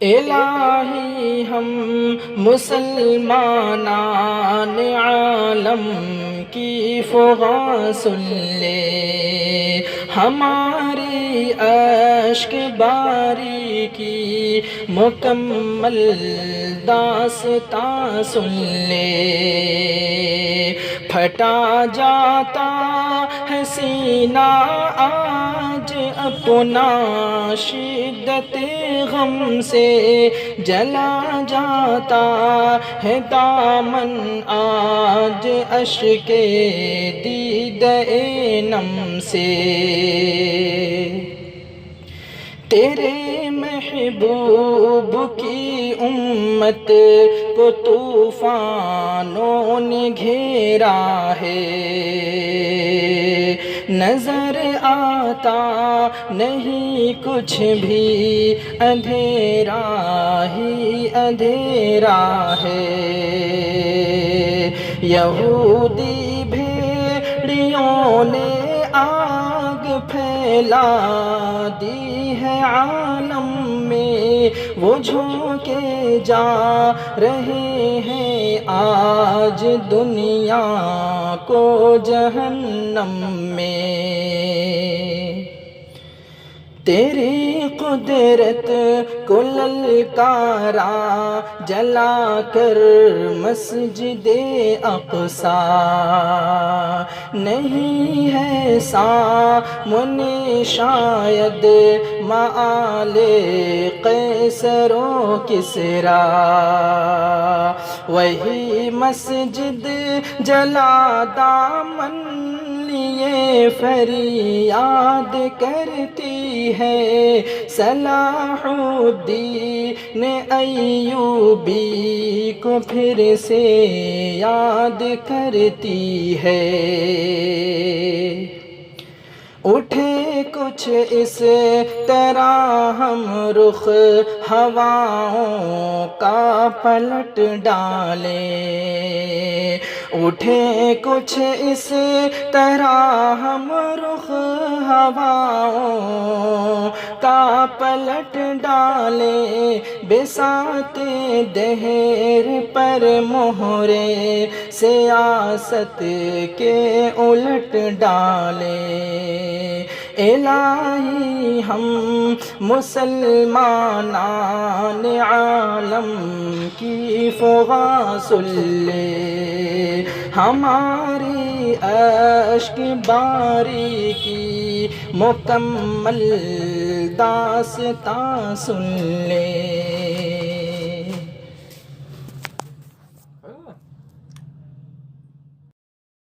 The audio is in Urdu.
الہی ہم مسلمانان عالم کی فغاں سن لے، ہماری اشک باری کی مکمل داستاں سن لے۔ پھٹا جاتا ہے سینہ آج اپنا شدت غم سے، جلا جاتا ہے دامن آج اشک دیدہ نم سے۔ تیرے محبوب کی امت کو طوفانوں نے گھیرا ہے، نظر آتا نہیں کچھ بھی، اندھیرا ہی اندھیرا ہے۔ یہودی بھیڑیوں نے آگ پھیلا دی ہے عالم میں، وہ جھونکے جا رہے ہیں آج دنیا کو جہنم میں۔ تیری قدرت کو للکارا جلا کر مسجد اقصیٰ، نہیں ہے سامنے شاید مآل قیصر و کسریٰ، وہی مسجد جلا دامن لیے فریاد کرتی ہے، صلاح الدین ایوبی کو پھر سے یاد کرتی ہے۔ اٹھے کچھ اس طرح ہم رخ ہواؤں کا پلٹ ڈالیں، اٹھے کچھ اس طرح ہم رخ ہواؤں کا پلٹ ڈالیں، بساط دہر پر مہرے سیاست کے الٹ ڈالیں۔ الہی ہم مسلمانان عالم کی فغاں سن لے، ہماری اشک باری کی مکمل داستاں سن لے۔